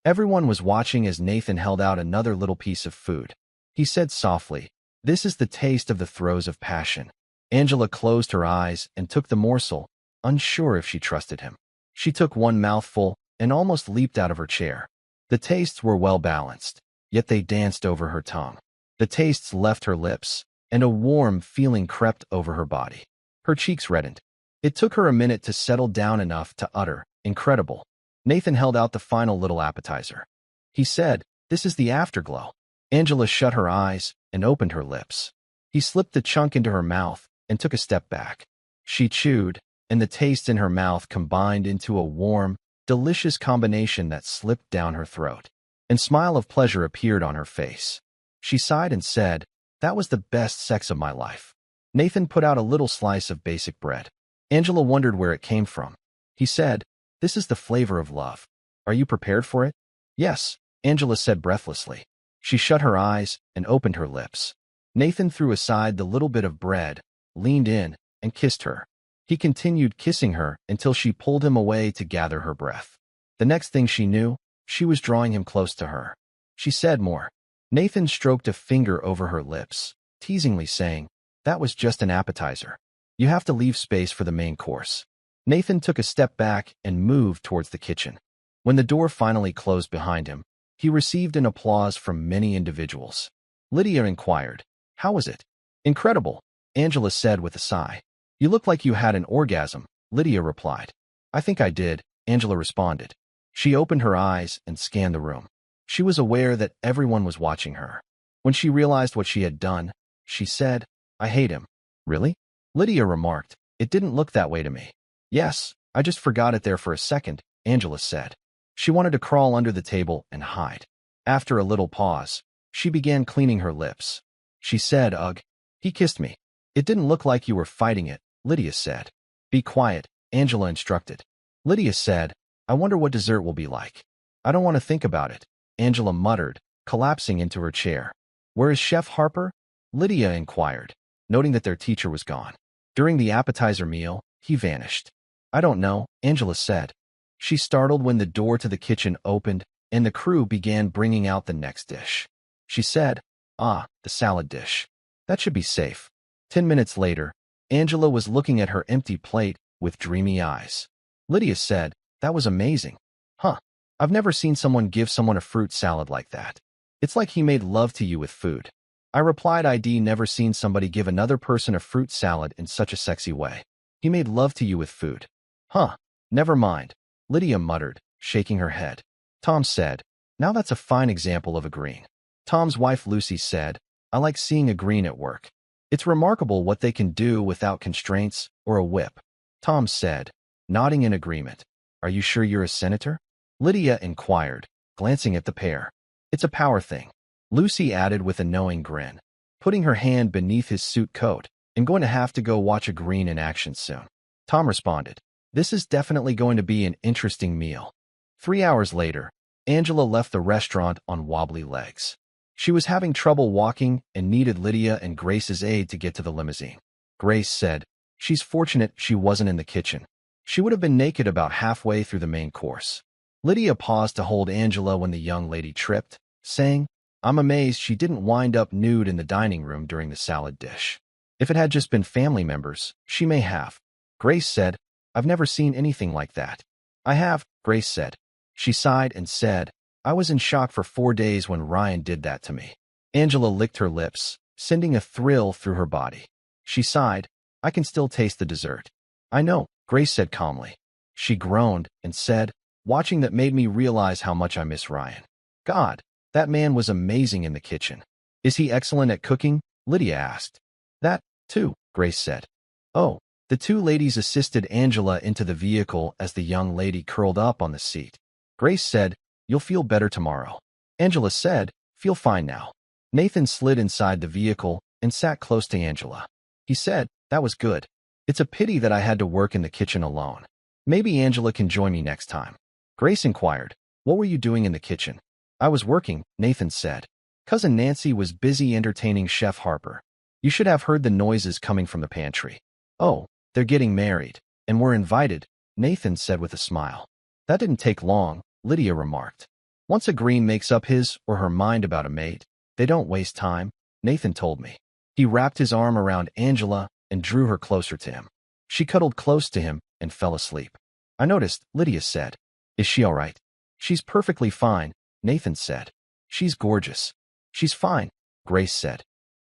Everyone was watching as Nathan held out another little piece of food. He said softly, "This is the taste of the throes of passion." Angela closed her eyes and took the morsel, unsure if she trusted him. She took one mouthful and almost leaped out of her chair. The tastes were well balanced, yet they danced over her tongue. The tastes left her lips, and a warm feeling crept over her body. Her cheeks reddened. It took her a minute to settle down enough to utter, "Incredible." Nathan held out the final little appetizer. He said, "This is the afterglow." Angela shut her eyes and opened her lips. He slipped the chunk into her mouth and took a step back. She chewed, and the taste in her mouth combined into a warm, delicious combination that slipped down her throat. And a smile of pleasure appeared on her face. She sighed and said, "That was the best sex of my life." Nathan put out a little slice of basic bread. Angela wondered where it came from. He said, "This is the flavor of love. Are you prepared for it?" "Yes," Angela said breathlessly. She shut her eyes and opened her lips. Nathan threw aside the little bit of bread, leaned in, and kissed her. He continued kissing her until she pulled him away to gather her breath. The next thing she knew, she was drawing him close to her. She said more. Nathan stroked a finger over her lips, teasingly saying, "That was just an appetizer. You have to leave space for the main course." Nathan took a step back and moved towards the kitchen. When the door finally closed behind him, he received an applause from many individuals. Lydia inquired, "How was it?" "Incredible," Angela said with a sigh. "You look like you had an orgasm," Lydia replied. "I think I did," Angela responded. She opened her eyes and scanned the room. She was aware that everyone was watching her. When she realized what she had done, she said, "I hate him." "Really?" Lydia remarked. "It didn't look that way to me." "Yes, I just forgot it there for a second," Angela said. She wanted to crawl under the table and hide. After a little pause, she began cleaning her lips. She said, "Ugh, he kissed me." "It didn't look like you were fighting it," Lydia said. "Be quiet," Angela instructed. Lydia said, "I wonder what dessert will be like." "I don't want to think about it," Angela muttered, collapsing into her chair. "Where is Chef Harper?" Lydia inquired, noting that their teacher was gone. During the appetizer meal, he vanished. "I don't know," Angela said. She startled when the door to the kitchen opened and the crew began bringing out the next dish. She said, "Ah, the salad dish. That should be safe." 10 minutes later, Angela was looking at her empty plate with dreamy eyes. Lydia said, "That was amazing." "Huh. I've never seen someone give someone a fruit salad like that. It's like he made love to you with food." I replied, "I'd never seen somebody give another person a fruit salad in such a sexy way. He made love to you with food." "Huh. Never mind," Lydia muttered, shaking her head. Tom said, "Now that's a fine example of agreeing." Tom's wife Lucy said, "I like seeing agreeing at work. It's remarkable what they can do without constraints or a whip." Tom said, nodding in agreement. "Are you sure you're a senator?" Lydia inquired, glancing at the pair. "It's a power thing," Lucy added with a knowing grin, putting her hand beneath his suit coat. "I'm going to have to go watch a green in action soon." Tom responded, "This is definitely going to be an interesting meal." 3 hours later, Angela left the restaurant on wobbly legs. She was having trouble walking and needed Lydia and Grace's aid to get to the limousine. Grace said, "She's fortunate she wasn't in the kitchen. She would have been naked about halfway through the main course." Lydia paused to hold Angela when the young lady tripped, saying, "I'm amazed she didn't wind up nude in the dining room during the salad dish. If it had just been family members, she may have." Grace said, I've never seen anything like that. I have, Grace said. She sighed and said, I was in shock for 4 days when Ryan did that to me. Angela licked her lips, sending a thrill through her body. She sighed, I can still taste the dessert. I know, Grace said calmly. She groaned and said, watching that made me realize how much I miss Ryan. God, that man was amazing in the kitchen. Is he excellent at cooking? Lydia asked. That, too, Grace said. Oh, the two ladies assisted Angela into the vehicle as the young lady curled up on the seat. Grace said, You'll feel better tomorrow. Angela said, Feel fine now. Nathan slid inside the vehicle and sat close to Angela. He said, That was good. It's a pity that I had to work in the kitchen alone. Maybe Angela can join me next time. Grace inquired, What were you doing in the kitchen? I was working, Nathan said. Cousin Nancy was busy entertaining Chef Harper. You should have heard the noises coming from the pantry. Oh, they're getting married, and we're invited, Nathan said with a smile. That didn't take long, Lydia remarked. Once a green makes up his or her mind about a mate, they don't waste time, Nathan told me. He wrapped his arm around Angela and drew her closer to him. She cuddled close to him and fell asleep. I noticed, Lydia said. Is she all right? She's perfectly fine, Nathan said. She's gorgeous. She's fine, Grace said.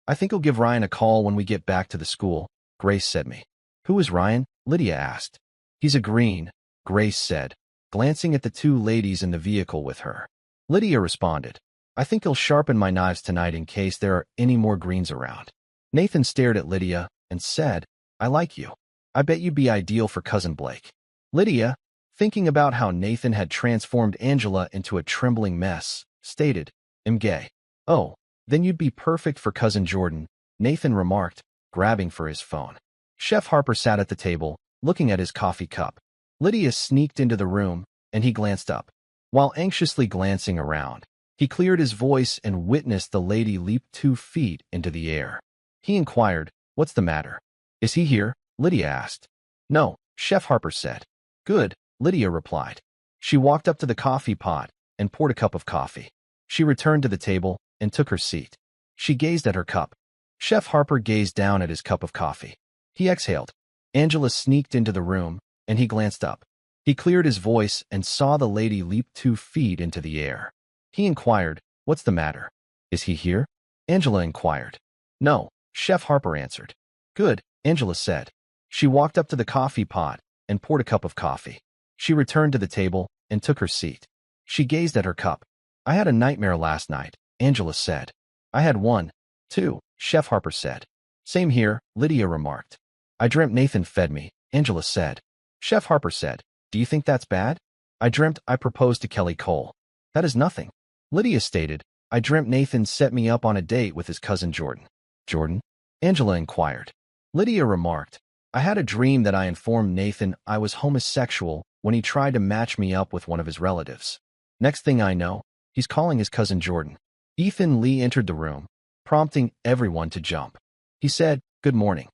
I think I'll give Ryan a call when we get back to the school, Grace said me. Who is Ryan? Lydia asked. He's a green, Grace said, glancing at the two ladies in the vehicle with her. Lydia responded. I think he'll sharpen my knives tonight in case there are any more greens around. Nathan stared at Lydia and said, I like you. I bet you'd be ideal for Cousin Blake. Lydia, thinking about how Nathan had transformed Angela into a trembling mess, stated, I'm gay. Oh, then you'd be perfect for Cousin Jordan, Nathan remarked, grabbing for his phone. Chef Harper sat at the table, looking at his coffee cup. Lydia sneaked into the room, and he glanced up. While anxiously glancing around, he cleared his voice and witnessed the lady leap 2 feet into the air. He inquired, What's the matter? Is he here? Lydia asked. No, Chef Harper said. Good, Lydia replied. She walked up to the coffee pot and poured a cup of coffee. She returned to the table and took her seat. She gazed at her cup. Chef Harper gazed down at his cup of coffee. He exhaled. Angela sneaked into the room, and he glanced up. He cleared his voice and saw the lady leap 2 feet into the air. He inquired, What's the matter? Is he here? Angela inquired. No, Chef Harper answered. Good, Angela said. She walked up to the coffee pot and poured a cup of coffee. She returned to the table and took her seat. She gazed at her cup. I had a nightmare last night, Angela said. I had one, too, Chef Harper said. Same here, Lydia remarked. I dreamt Nathan fed me, Angela said. Chef Harper said, Do you think that's bad? I dreamt I proposed to Kelly Cole. That is nothing. Lydia stated, I dreamt Nathan set me up on a date with his cousin Jordan. Jordan? Angela inquired. Lydia remarked, I had a dream that I informed Nathan I was homosexual when he tried to match me up with one of his relatives. Next thing I know, he's calling his cousin Jordan. Ethan Lee entered the room, prompting everyone to jump. He said, Good morning.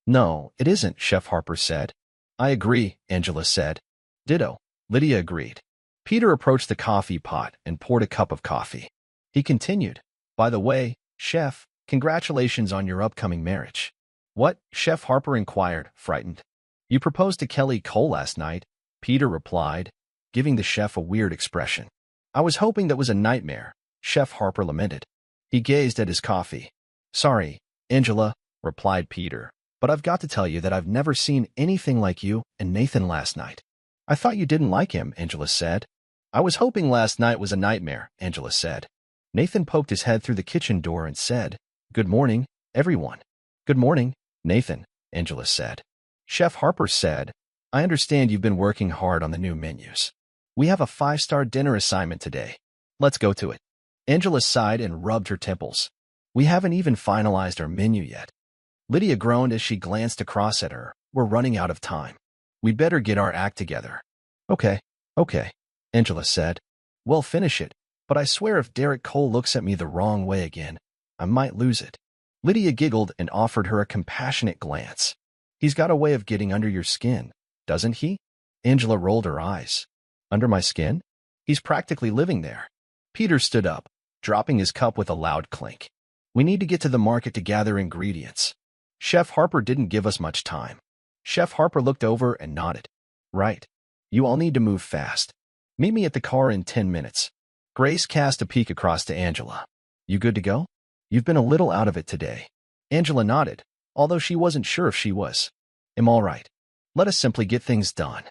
No, it isn't, Chef Harper said. I agree, Angela said. Ditto, Lydia agreed. Peter approached the coffee pot and poured a cup of coffee. He continued, By the way, Chef, congratulations on your upcoming marriage. What? Chef Harper inquired, frightened. You proposed to Kelly Cole last night, Peter replied, giving the chef a weird expression. I was hoping that was a nightmare, Chef Harper lamented. He gazed at his coffee. Sorry, Angela, replied Peter, but I've got to tell you that I've never seen anything like you and Nathan last night. I thought you didn't like him, Angela said. I was hoping last night was a nightmare, Angela said. Nathan poked his head through the kitchen door and said, Good morning, everyone. Good morning, Nathan, Angela said. Chef Harper said, I understand you've been working hard on the new menus. We have a 5-star dinner assignment today. Let's go to it. Angela sighed and rubbed her temples. We haven't even finalized our menu yet. Lydia groaned as she glanced across at her. We're running out of time. We'd better get our act together. Okay, Angela said. Well, finish it, but I swear if Derek Cole looks at me the wrong way again, I might lose it. Lydia giggled and offered her a compassionate glance. He's got a way of getting under your skin, doesn't he? Angela rolled her eyes. Under my skin? He's practically living there. Peter stood up, dropping his cup with a loud clink. We need to get to the market to gather ingredients. Chef Harper didn't give us much time. Chef Harper looked over and nodded. Right. You all need to move fast. Meet me at the car in 10 minutes. Grace cast a peek across to Angela. You good to go? You've been a little out of it today. Angela nodded, although she wasn't sure if she was. I'm all right. Let us simply get things done.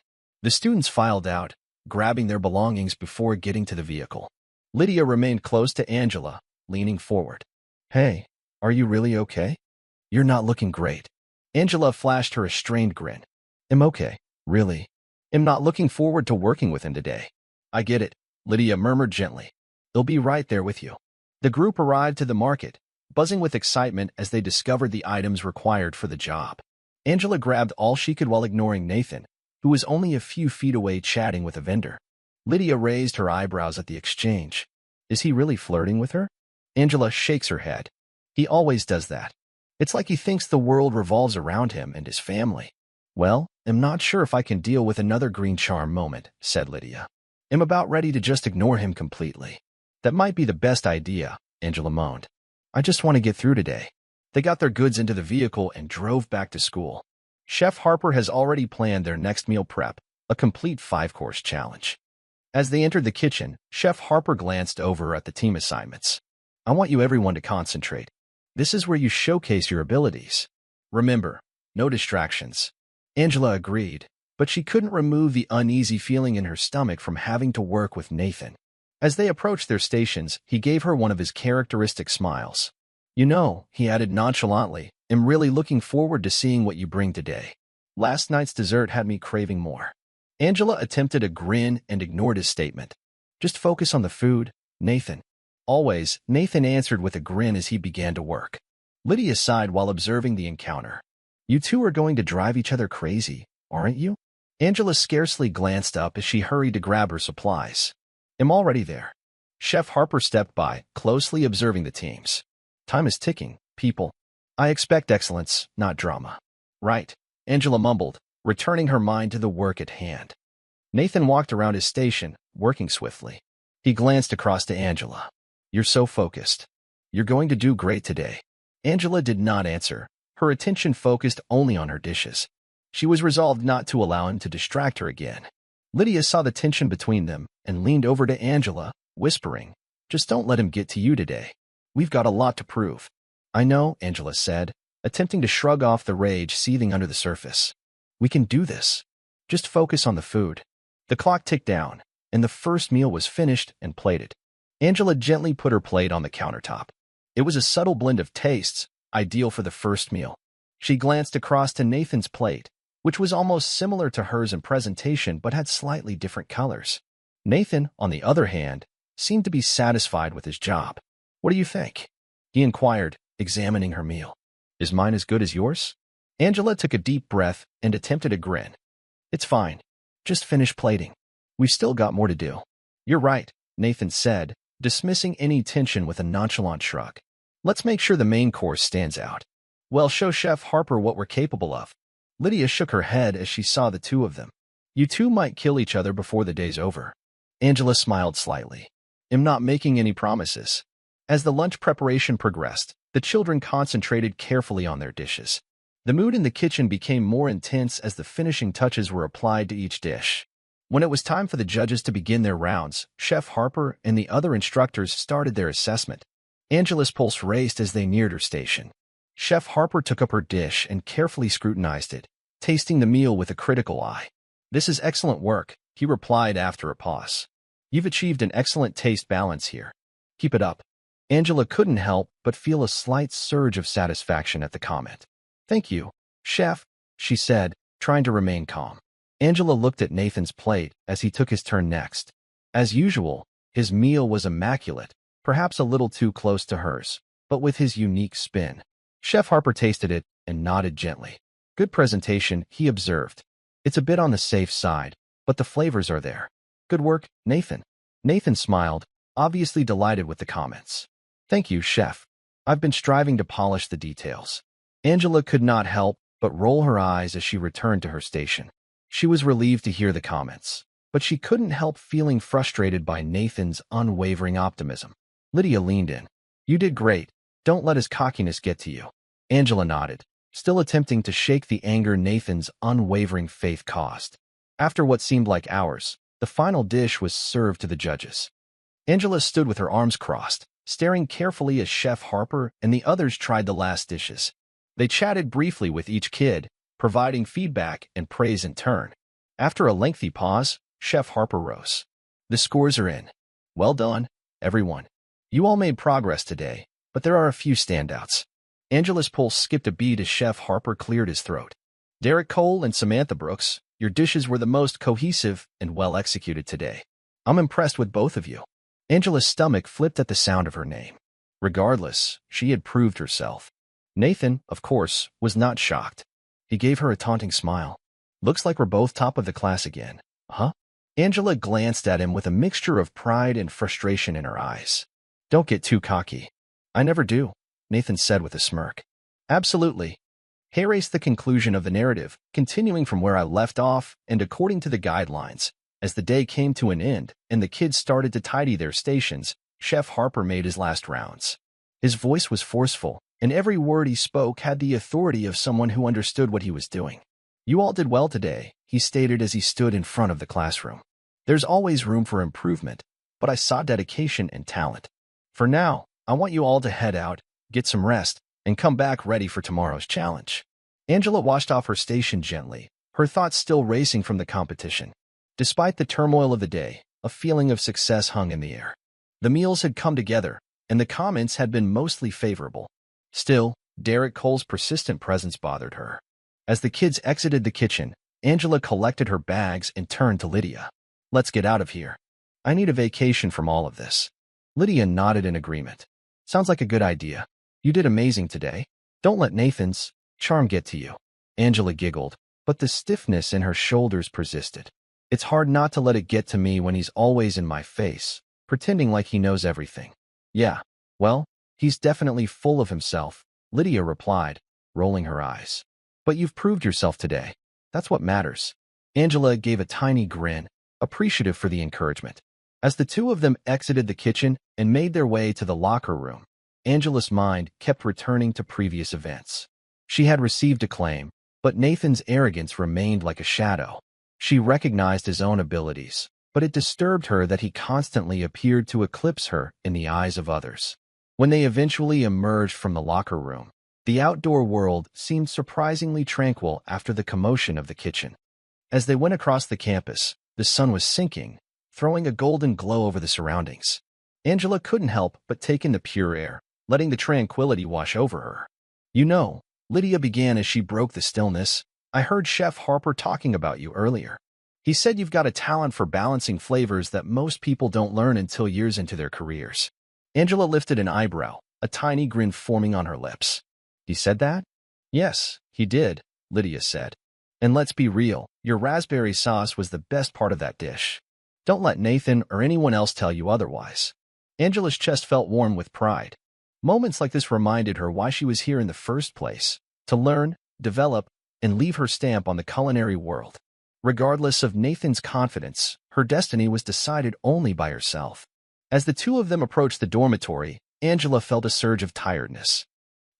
The students filed out, grabbing their belongings before getting to the vehicle. Lydia remained close to Angela, leaning forward. Hey, are you really okay? You're not looking great. Angela flashed her a strained grin. I'm okay, really. I'm not looking forward to working with him today. I get it, Lydia murmured gently. They'll be right there with you. The group arrived to the market, buzzing with excitement as they discovered the items required for the job. Angela grabbed all she could while ignoring Nathan, who was only a few feet away chatting with a vendor. Lydia raised her eyebrows at the exchange. Is he really flirting with her? Angela shakes her head. He always does that. It's like he thinks the world revolves around him and his family. Well, I'm not sure if I can deal with another green charm moment, said Lydia. I'm about ready to just ignore him completely. That might be the best idea, Angela moaned. I just want to get through today. They got their goods into the vehicle and drove back to school. Chef Harper has already planned their next meal prep, a complete 5-course challenge. As they entered the kitchen, Chef Harper glanced over at the team assignments. I want you everyone to concentrate. This is where you showcase your abilities. Remember, no distractions. Angela agreed, but she couldn't remove the uneasy feeling in her stomach from having to work with Nathan. As they approached their stations, he gave her one of his characteristic smiles. You know, he added nonchalantly, I'm really looking forward to seeing what you bring today. Last night's dessert had me craving more. Angela attempted a grin and ignored his statement. Just focus on the food, Nathan. Always, Nathan answered with a grin as he began to work. Lydia sighed while observing the encounter. You two are going to drive each other crazy, aren't you? Angela scarcely glanced up as she hurried to grab her supplies. I'm already there. Chef Harper stepped by, closely observing the teams. Time is ticking, people. I expect excellence, not drama. Right, Angela mumbled, returning her mind to the work at hand. Nathan walked around his station, working swiftly. He glanced across to Angela. You're so focused. You're going to do great today. Angela did not answer, her attention focused only on her dishes. She was resolved not to allow him to distract her again. Lydia saw the tension between them and leaned over to Angela, whispering, Just don't let him get to you today. We've got a lot to prove. I know, Angela said, attempting to shrug off the rage seething under the surface. We can do this. Just focus on the food. The clock ticked down, and the first meal was finished and plated. Angela gently put her plate on the countertop. It was a subtle blend of tastes, ideal for the first meal. She glanced across to Nathan's plate, which was almost similar to hers in presentation but had slightly different colors. Nathan, on the other hand, seemed to be satisfied with his job. What do you think? He inquired, examining her meal. Is mine as good as yours? Angela took a deep breath and attempted a grin. It's fine. Just finish plating. We've still got more to do. You're right, Nathan said, dismissing any tension with a nonchalant shrug. Let's make sure the main course stands out. Well, show Chef Harper what we're capable of. Lydia shook her head as she saw the two of them. You two might kill each other before the day's over. Angela smiled slightly. I'm not making any promises. As the lunch preparation progressed, the children concentrated carefully on their dishes. The mood in the kitchen became more intense as the finishing touches were applied to each dish. When it was time for the judges to begin their rounds, Chef Harper and the other instructors started their assessment. Angela's pulse raced as they neared her station. Chef Harper took up her dish and carefully scrutinized it, tasting the meal with a critical eye. This is excellent work, he replied after a pause. You've achieved an excellent taste balance here. Keep it up. Angela couldn't help but feel a slight surge of satisfaction at the comment. Thank you, Chef, she said, trying to remain calm. Angela looked at Nathan's plate as he took his turn next. As usual, his meal was immaculate, perhaps a little too close to hers, but with his unique spin. Chef Harper tasted it and nodded gently. Good presentation, he observed. It's a bit on the safe side, but the flavors are there. Good work, Nathan. Nathan smiled, obviously delighted with the comments. Thank you, Chef. I've been striving to polish the details. Angela could not help but roll her eyes as she returned to her station. She was relieved to hear the comments, but she couldn't help feeling frustrated by Nathan's unwavering optimism. Lydia leaned in. You did great. Don't let his cockiness get to you. Angela nodded, still attempting to shake the anger Nathan's unwavering faith caused. After what seemed like hours, the final dish was served to the judges. Angela stood with her arms crossed, staring carefully as Chef Harper and the others tried the last dishes. They chatted briefly with each kid, providing feedback and praise in turn. After a lengthy pause, Chef Harper rose. The scores are in. Well done, everyone. You all made progress today, but there are a few standouts. Angela's pulse skipped a beat as Chef Harper cleared his throat. Derek Cole and Samantha Brooks, your dishes were the most cohesive and well executed today. I'm impressed with both of you. Angela's stomach flipped at the sound of her name. Regardless, she had proved herself. Nathan, of course, was not shocked. He gave her a taunting smile. Looks like we're both top of the class again, huh? Angela glanced at him with a mixture of pride and frustration in her eyes. Don't get too cocky. I never do, Nathan said with a smirk. Absolutely. He raced the conclusion of the narrative, continuing from where I left off and according to the guidelines. As the day came to an end and the kids started to tidy their stations, Chef Harper made his last rounds. His voice was forceful, and every word he spoke had the authority of someone who understood what he was doing. You all did well today, he stated as he stood in front of the classroom. There's always room for improvement, but I saw dedication and talent. For now, I want you all to head out, get some rest, and come back ready for tomorrow's challenge. Angela washed off her station gently, her thoughts still racing from the competition. Despite the turmoil of the day, a feeling of success hung in the air. The meals had come together, and the comments had been mostly favorable. Still, Derek Cole's persistent presence bothered her. As the kids exited the kitchen, Angela collected her bags and turned to Lydia. Let's get out of here. I need a vacation from all of this. Lydia nodded in agreement. Sounds like a good idea. You did amazing today. Don't let Nathan's charm get to you. Angela giggled, but the stiffness in her shoulders persisted. It's hard not to let it get to me when he's always in my face, pretending like he knows everything. Yeah, well, he's definitely full of himself, Lydia replied, rolling her eyes. But you've proved yourself today. That's what matters. Angela gave a tiny grin, appreciative for the encouragement. As the two of them exited the kitchen and made their way to the locker room, Angela's mind kept returning to previous events. She had received acclaim, but Nathan's arrogance remained like a shadow. She recognized his own abilities, but it disturbed her that he constantly appeared to eclipse her in the eyes of others. When they eventually emerged from the locker room, the outdoor world seemed surprisingly tranquil after the commotion of the kitchen. As they went across the campus, the sun was sinking, throwing a golden glow over the surroundings. Angela couldn't help but take in the pure air, letting the tranquility wash over her. You know, Lydia began as she broke the stillness, I heard Chef Harper talking about you earlier. He said you've got a talent for balancing flavors that most people don't learn until years into their careers. Angela lifted an eyebrow, a tiny grin forming on her lips. He said that? Yes, he did, Lydia said. And let's be real, your raspberry sauce was the best part of that dish. Don't let Nathan or anyone else tell you otherwise. Angela's chest felt warm with pride. Moments like this reminded her why she was here in the first place, to learn, develop, and leave her stamp on the culinary world. Regardless of Nathan's confidence, her destiny was decided only by herself. As the two of them approached the dormitory, Angela felt a surge of tiredness.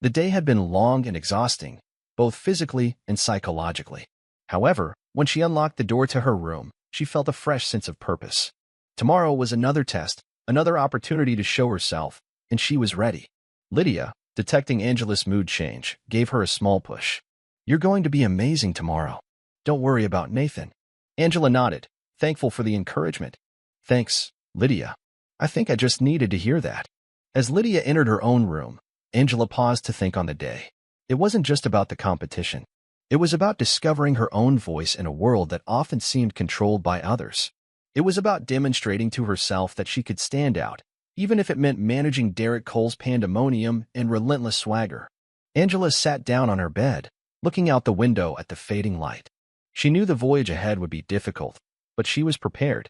The day had been long and exhausting, both physically and psychologically. However, when she unlocked the door to her room, she felt a fresh sense of purpose. Tomorrow was another test, another opportunity to show herself, and she was ready. Lydia, detecting Angela's mood change, gave her a small push. You're going to be amazing tomorrow. Don't worry about Nathan. Angela nodded, thankful for the encouragement. Thanks, Lydia. I think I just needed to hear that. As Lydia entered her own room, Angela paused to think on the day. It wasn't just about the competition. It was about discovering her own voice in a world that often seemed controlled by others. It was about demonstrating to herself that she could stand out, even if it meant managing Derek Cole's pandemonium and relentless swagger. Angela sat down on her bed, looking out the window at the fading light. She knew the voyage ahead would be difficult, but she was prepared.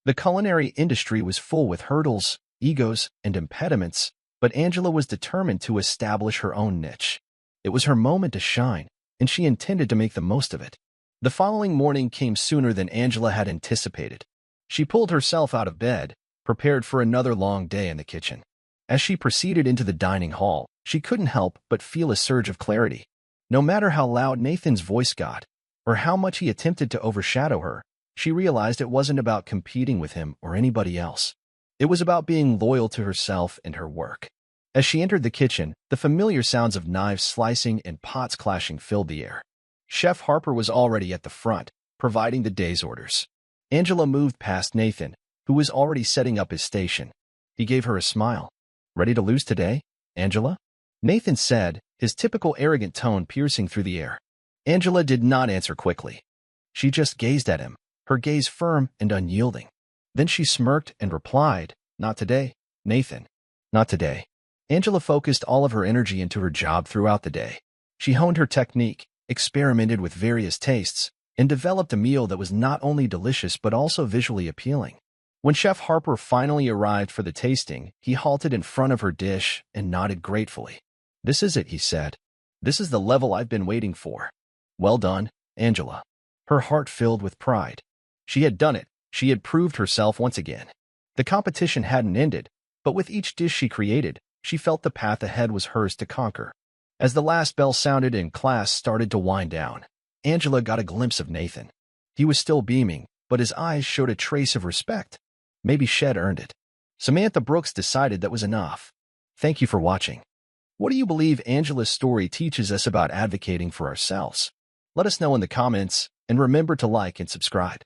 The culinary industry was full with hurdles, egos, and impediments, but Angela was determined to establish her own niche. It was her moment to shine, and she intended to make the most of it. The following morning came sooner than Angela had anticipated. She pulled herself out of bed, prepared for another long day in the kitchen. As she proceeded into the dining hall, she couldn't help but feel a surge of clarity. No matter how loud Nathan's voice got, or how much he attempted to overshadow her, She realized it wasn't about competing with him or anybody else. It was about being loyal to herself and her work. As she entered the kitchen, the familiar sounds of knives slicing and pots clashing filled the air. Chef Harper was already at the front, providing the day's orders. Angela moved past Nathan, who was already setting up his station. He gave her a smile. "Ready to lose today, Angela?" Nathan said, his typical arrogant tone piercing through the air. Angela did not answer quickly. She just gazed at him, her gaze firm and unyielding. Then she smirked and replied, "Not today, Nathan. Not today." Angela focused all of her energy into her job throughout the day. She honed her technique, experimented with various tastes, and developed a meal that was not only delicious but also visually appealing. When Chef Harper finally arrived for the tasting, he halted in front of her dish and nodded gratefully. "This is it," he said. "This is the level I've been waiting for." "Well done, Angela." Her heart filled with pride. She had done it. She had proved herself once again. The competition hadn't ended, but with each dish she created, she felt the path ahead was hers to conquer. As the last bell sounded and class started to wind down, Angela got a glimpse of Nathan. He was still beaming, but his eyes showed a trace of respect. Maybe Shed earned it. Samantha Brooks decided that was enough. Thank you for watching. What do you believe Angela's story teaches us about advocating for ourselves? Let us know in the comments, and remember to like and subscribe.